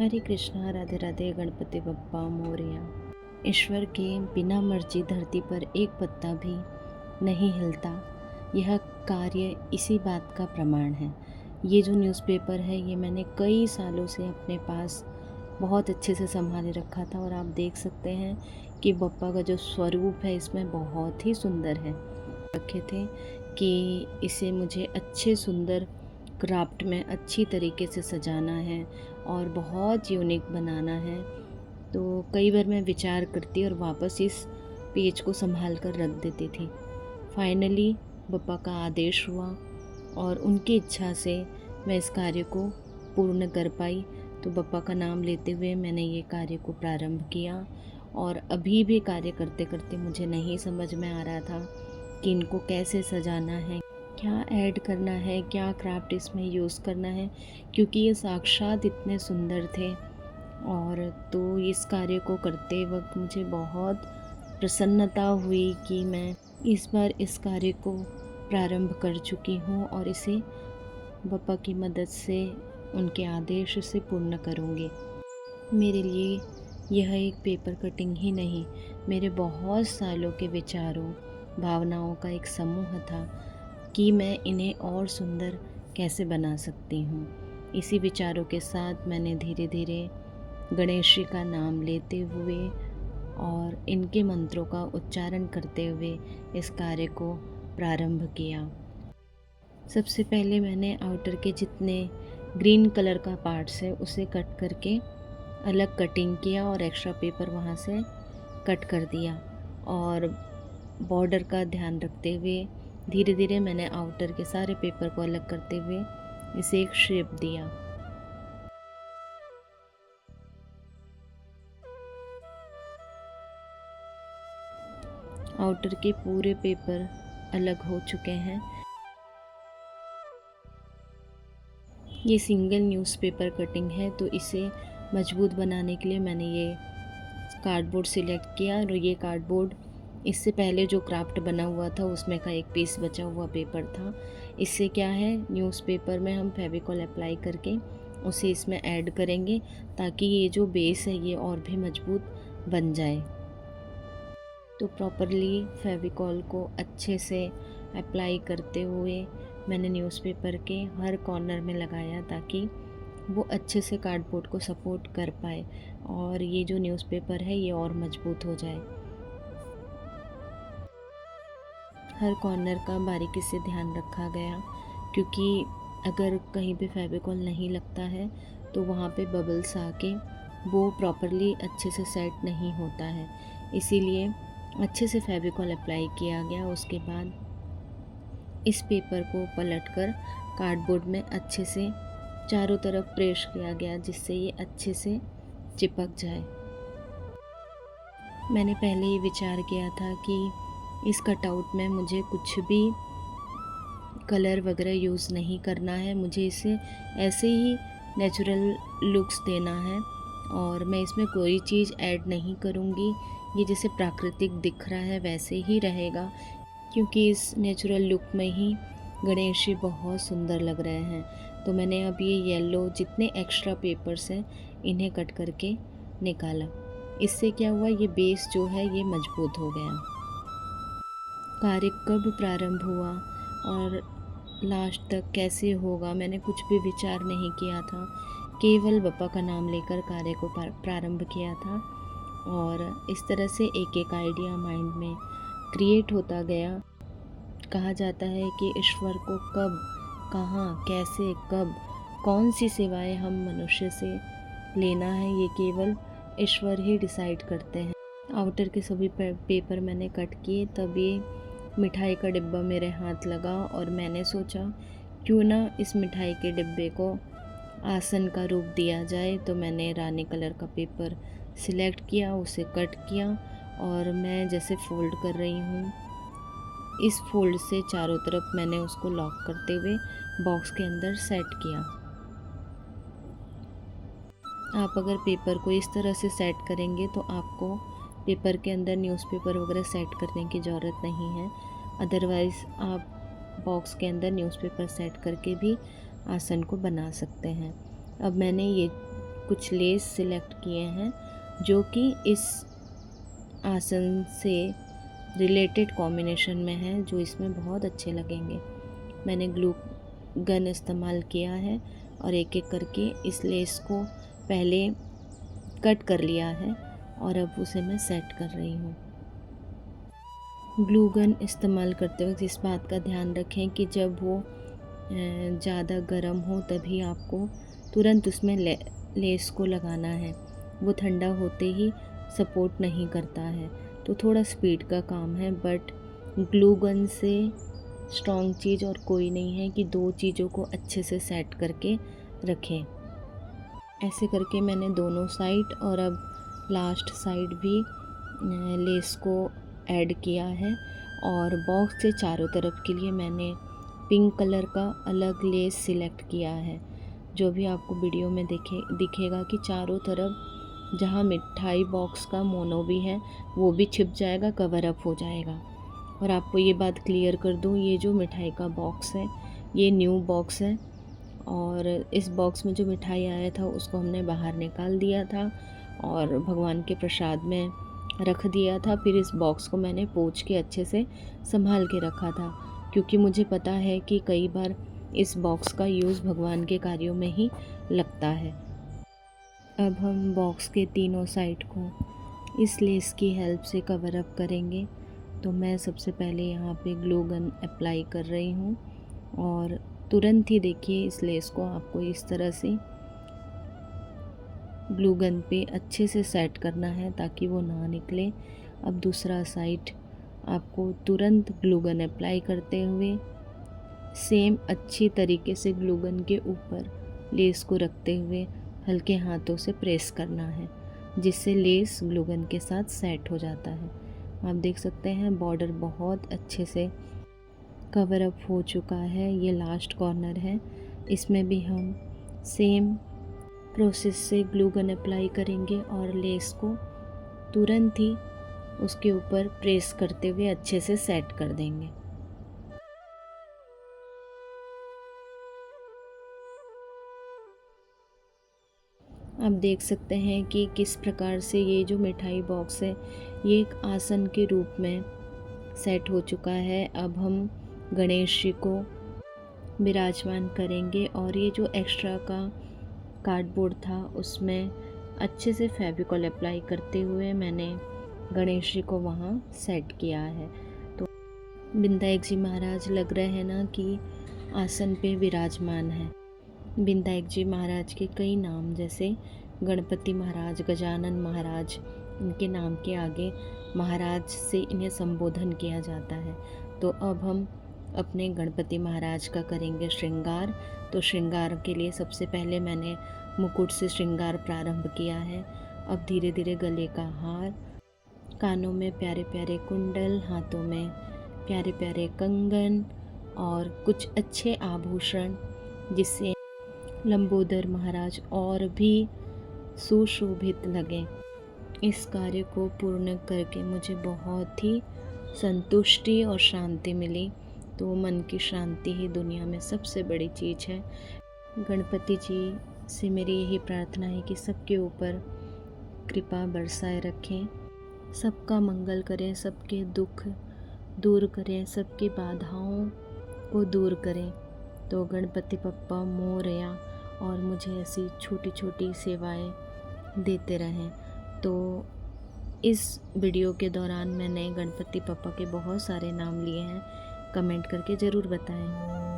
हरे कृष्णा, राधे राधे, गणपति बप्पा मोरया। ईश्वर के बिना मर्जी धरती पर एक पत्ता भी नहीं हिलता। यह कार्य इसी बात का प्रमाण है। ये जो न्यूज़पेपर है ये मैंने कई सालों से अपने पास बहुत अच्छे से संभाले रखा था और आप देख सकते हैं कि बप्पा का जो स्वरूप है इसमें बहुत ही सुंदर है। रखे थे कि इसे मुझे अच्छे सुंदर क्राफ्ट में अच्छी तरीके से सजाना है और बहुत यूनिक बनाना है। तो कई बार मैं विचार करती और वापस इस पेज को संभाल कर रख देती थी। फाइनली बप्पा का आदेश हुआ और उनकी इच्छा से मैं इस कार्य को पूर्ण कर पाई। तो बप्पा का नाम लेते हुए मैंने ये कार्य को प्रारंभ किया और अभी भी कार्य करते करते मुझे नहीं समझ में आ रहा था कि इनको कैसे सजाना है, क्या ऐड करना है, क्या क्राफ्ट इसमें यूज़ करना है, क्योंकि ये साक्षात इतने सुंदर थे। और तो इस कार्य को करते वक्त मुझे बहुत प्रसन्नता हुई कि मैं इस बार इस कार्य को प्रारंभ कर चुकी हूँ और इसे बप्पा की मदद से उनके आदेश से पूर्ण करूँगी। मेरे लिए यह एक पेपर कटिंग ही नहीं, मेरे बहुत सालों के विचारों भावनाओं का एक समूह था कि मैं इन्हें और सुंदर कैसे बना सकती हूँ। इसी विचारों के साथ मैंने धीरे धीरे गणेश जी का नाम लेते हुए और इनके मंत्रों का उच्चारण करते हुए इस कार्य को प्रारंभ किया। सबसे पहले मैंने आउटर के जितने ग्रीन कलर का पार्ट्स है उसे कट करके अलग कटिंग किया और एक्स्ट्रा पेपर वहाँ से कट कर दिया और बॉर्डर का ध्यान रखते हुए धीरे धीरे मैंने आउटर के सारे पेपर को अलग करते हुए इसे एक शेप दिया। आउटर के पूरे पेपर अलग हो चुके हैं। ये सिंगल न्यूज़पेपर कटिंग है तो इसे मजबूत बनाने के लिए मैंने ये कार्डबोर्ड सिलेक्ट किया और ये कार्डबोर्ड इससे पहले जो क्राफ्ट बना हुआ था उसमें का एक पीस बचा हुआ पेपर था। इससे क्या है, न्यूज़पेपर में हम फेविकॉल अप्लाई करके उसे इसमें ऐड करेंगे ताकि ये जो बेस है ये और भी मजबूत बन जाए। तो प्रॉपरली फेविकॉल को अच्छे से अप्लाई करते हुए मैंने न्यूज़पेपर के हर कॉर्नर में लगाया ताकि वो अच्छे से कार्डबोर्ड को सपोर्ट कर पाए और ये जो न्यूज़पेपर है ये और मजबूत हो जाए। हर कॉर्नर का बारीकी से ध्यान रखा गया क्योंकि अगर कहीं पे फेविकॉल नहीं लगता है तो वहाँ पे बबल्स आके वो प्रॉपरली अच्छे से सेट नहीं होता है। इसीलिए अच्छे से फेविकॉल अप्लाई किया गया। उसके बाद इस पेपर को पलटकर कार्डबोर्ड में अच्छे से चारों तरफ प्रेस किया गया जिससे ये अच्छे से चिपक जाए। मैंने पहले ही विचार किया था कि इस कटआउट में मुझे कुछ भी कलर वगैरह यूज़ नहीं करना है, मुझे इसे ऐसे ही नेचुरल लुक्स देना है और मैं इसमें कोई चीज़ ऐड नहीं करूँगी। ये जैसे प्राकृतिक दिख रहा है वैसे ही रहेगा क्योंकि इस नेचुरल लुक में ही गणेश जी बहुत सुंदर लग रहे हैं। तो मैंने अब ये येलो जितने एक्स्ट्रा पेपर्स हैं इन्हें कट करके निकाला। इससे क्या हुआ, ये बेस जो है ये मजबूत हो गया। कार्य कब प्रारंभ हुआ और लास्ट तक कैसे होगा मैंने कुछ भी विचार नहीं किया था, केवल बप्पा का नाम लेकर कार्य को प्रारंभ किया था और इस तरह से एक एक आइडिया माइंड में क्रिएट होता गया। कहा जाता है कि ईश्वर को कब, कहाँ, कैसे, कब, कौन सी सेवाएं हम मनुष्य से लेना है ये केवल ईश्वर ही डिसाइड करते हैं। आउटर के सभी पेपर मैंने कट किए तब ये मिठाई का डिब्बा मेरे हाथ लगा और मैंने सोचा क्यों ना इस मिठाई के डिब्बे को आसन का रूप दिया जाए। तो मैंने रानी कलर का पेपर सिलेक्ट किया, उसे कट किया और मैं जैसे फोल्ड कर रही हूँ इस फोल्ड से चारों तरफ मैंने उसको लॉक करते हुए बॉक्स के अंदर सेट किया। आप अगर पेपर को इस तरह से सेट करेंगे तो आपको पेपर के अंदर न्यूज़पेपर वगैरह सेट करने की ज़रूरत नहीं है। अदरवाइज़ आप बॉक्स के अंदर न्यूज़पेपर सेट करके भी आसन को बना सकते हैं। अब मैंने ये कुछ लेस सिलेक्ट किए हैं जो कि इस आसन से रिलेटेड कॉम्बिनेशन में है, जो इसमें बहुत अच्छे लगेंगे। मैंने ग्लू गन इस्तेमाल किया है और एक एक करके इस लेस को पहले कट कर लिया है और अब उसे मैं सेट कर रही हूँ। ग्लू गन इस्तेमाल करते वक्त इस बात का ध्यान रखें कि जब वो ज़्यादा गर्म हो तभी आपको तुरंत उसमें लेस को लगाना है। वो ठंडा होते ही सपोर्ट नहीं करता है, तो थोड़ा स्पीड का काम है। बट ग्लू गन से स्ट्रॉन्ग चीज़ और कोई नहीं है कि दो चीज़ों को अच्छे से सेट करके रखें। ऐसे करके मैंने दोनों साइड और अब लास्ट साइड भी लेस को ऐड किया है। और बॉक्स से चारों तरफ के लिए मैंने पिंक कलर का अलग लेस सिलेक्ट किया है। जो भी आपको वीडियो में दिखेगा कि चारों तरफ जहाँ मिठाई बॉक्स का मोनो भी है वो भी छिप जाएगा, कवर अप हो जाएगा। और आपको ये बात क्लियर कर दूँ, ये जो मिठाई का बॉक्स है ये न्यू बॉक्स है और इस बॉक्स में जो मिठाई आया था उसको हमने बाहर निकाल दिया था और भगवान के प्रसाद में रख दिया था। फिर इस बॉक्स को मैंने पोंछ के अच्छे से संभाल के रखा था, क्योंकि मुझे पता है कि कई बार इस बॉक्स का यूज़ भगवान के कार्यों में ही लगता है। अब हम बॉक्स के तीनों साइड को इस लेस की हेल्प से कवर अप करेंगे। तो मैं सबसे पहले यहाँ पे ग्लू गन अप्लाई कर रही हूँ और तुरंत ही देखिए इस लेस को आपको इस तरह से ग्लू गन पे अच्छे से सेट करना है ताकि वो ना निकले। अब दूसरा साइड आपको तुरंत ग्लू गन अप्लाई करते हुए सेम अच्छी तरीके से ग्लू गन के ऊपर लेस को रखते हुए हल्के हाथों से प्रेस करना है, जिससे लेस ग्लू गन के साथ सेट हो जाता है। आप देख सकते हैं बॉर्डर बहुत अच्छे से कवर अप हो चुका है। ये लास्ट कॉर्नर है, इसमें भी हम सेम प्रोसेस से ग्लू गन अप्लाई करेंगे और लेस को तुरंत ही उसके ऊपर प्रेस करते हुए अच्छे से सेट कर देंगे। आप देख सकते हैं कि किस प्रकार से ये जो मिठाई बॉक्स है ये एक आसन के रूप में सेट हो चुका है। अब हम गणेश जी को विराजमान करेंगे और ये जो एक्स्ट्रा का कार्डबोर्ड था उसमें अच्छे से फेविकॉल अप्लाई करते हुए मैंने गणेश जी को वहाँ सेट किया है। तो विनायक जी महाराज लग रहे हैं ना कि आसन पे विराजमान है। विनायक जी महाराज के कई नाम जैसे गणपति महाराज, गजानन महाराज, इनके नाम के आगे महाराज से इन्हें संबोधन किया जाता है। तो अब हम अपने गणपति महाराज का करेंगे श्रृंगार। तो श्रृंगार के लिए सबसे पहले मैंने मुकुट से श्रृंगार प्रारंभ किया है। अब धीरे धीरे गले का हार, कानों में प्यारे प्यारे कुंडल, हाथों में प्यारे प्यारे कंगन और कुछ अच्छे आभूषण, जिससे लंबोदर महाराज और भी सुशोभित लगे। इस कार्य को पूर्ण करके मुझे बहुत ही संतुष्टि और शांति मिली। तो मन की शांति ही दुनिया में सबसे बड़ी चीज़ है। गणपति जी से मेरी यही प्रार्थना है कि सबके ऊपर कृपा बरसाए रखें, सबका मंगल करें, सबके दुख दूर करें, सबकी बाधाओं को दूर करें। तो गणपति बप्पा मोरया और मुझे ऐसी छोटी छोटी सेवाएं देते रहें। तो इस वीडियो के दौरान मैंने गणपति बप्पा के बहुत सारे नाम लिए हैं, कमेंट करके ज़रूर बताएं।